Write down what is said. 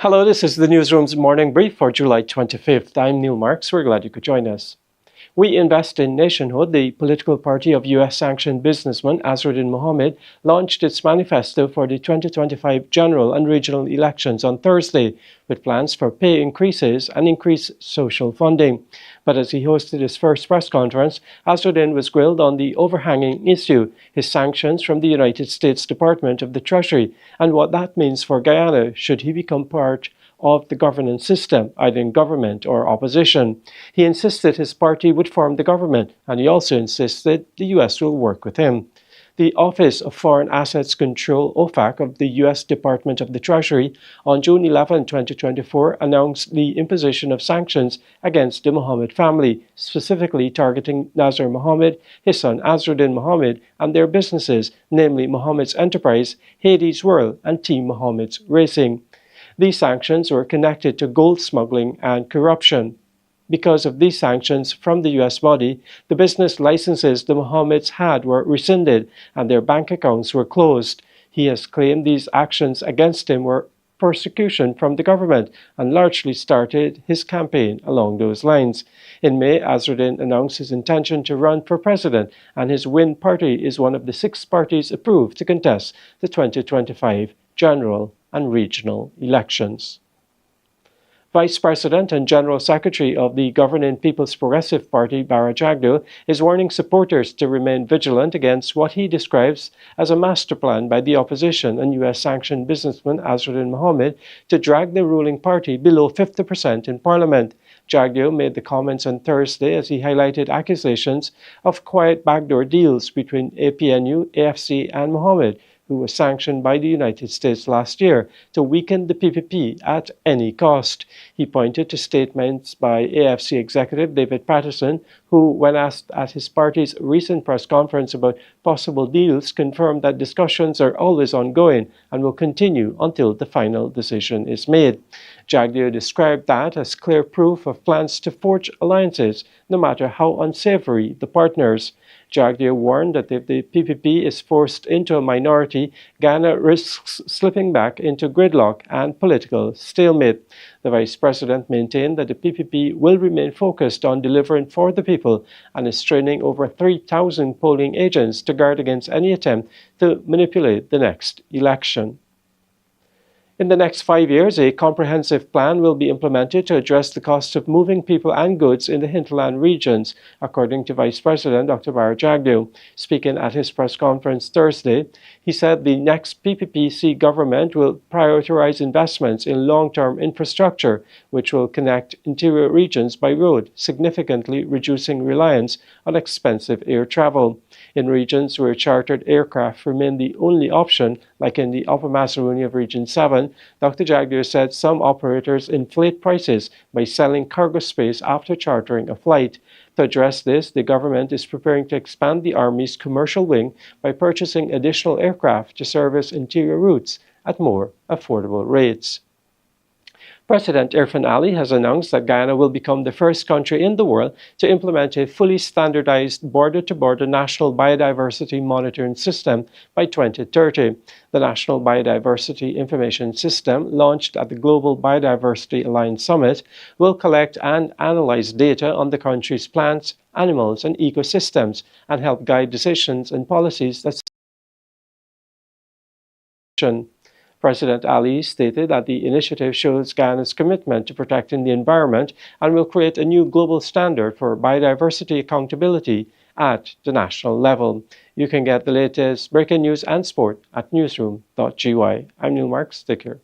Hello, this is the Newsroom's morning brief for July 25th. I'm Neil Marks. We're glad you could join us. We Invest in Nationhood, the political party of U.S.-sanctioned businessman Azruddin Mohammed, launched its manifesto for the 2025 general and regional elections on Thursday, with plans for pay increases and increased social funding. But as he hosted his first press conference, Azruddin was grilled on the overhanging issue, his sanctions from the United States Department of the Treasury, and what that means for Guyana should he become part of the governance system, either in government or opposition. He insisted his party would form the government, and he also insisted the U.S. will work with him. The Office of Foreign Assets Control, OFAC, of the U.S. Department of the Treasury on June 11, 2024, announced the imposition of sanctions against the Mohammed family, specifically targeting Nazar Mohammed, his son Azruddin Mohammed, and their businesses, namely Mohammed's Enterprise, Hades World, and Team Mohammed's Racing. These sanctions were connected to gold smuggling and corruption. Because of these sanctions from the U.S. body, the business licenses the Mohammeds had were rescinded and their bank accounts were closed. He has claimed these actions against him were persecution from the government and largely started his campaign along those lines. In May, Azruddin announced his intention to run for president, and his Win party is one of the 6 parties approved to contest the 2025 general and regional elections. Vice President and General Secretary of the governing People's Progressive Party, Jagdeo, is warning supporters to remain vigilant against what he describes as a master plan by the opposition and U.S.-sanctioned businessman Azruddin Mohammed to drag the ruling party below 50% in Parliament. Jagdeo made the comments on Thursday as he highlighted accusations of quiet backdoor deals between APNU, AFC, and Mohammed, who was sanctioned by the United States last year to weaken the PPP at any cost. He pointed to statements by AFC executive David Patterson, who, when asked at his party's recent press conference about possible deals, confirmed that discussions are always ongoing and will continue until the final decision is made. Jagdeo described that as clear proof of plans to forge alliances, no matter how unsavory the partners. Jagdeo warned that if the PPP is forced into a minority, Guyana risks slipping back into gridlock and political stalemate. The Vice President maintained that the PPP will remain focused on delivering for the people and is training over 3,000 polling agents to guard against any attempt to manipulate the next election. In the next 5 years, a comprehensive plan will be implemented to address the cost of moving people and goods in the hinterland regions, according to Vice President Dr. Jagdeo. Speaking at his press conference Thursday, he said the next PPPC government will prioritize investments in long-term infrastructure, which will connect interior regions by road, significantly reducing reliance on expensive air travel. In regions where chartered aircraft remain the only option, like in the Upper Macedonia of Region 7, Dr. Jagdeo said some operators inflate prices by selling cargo space after chartering a flight. To address this, the government is preparing to expand the Army's commercial wing by purchasing additional aircraft to service interior routes at more affordable rates. President Irfan Ali has announced that Guyana will become the first country in the world to implement a fully standardized border-to-border national biodiversity monitoring system by 2030. The National Biodiversity Information System, launched at the Global Biodiversity Alliance Summit, will collect and analyze data on the country's plants, animals, and ecosystems and help guide decisions and policies that President Ali stated that the initiative shows Guyana's commitment to protecting the environment and will create a new global standard for biodiversity accountability at the national level. You can get the latest breaking news and sport at newsroom.gy. I'm Neil Marks. Take care.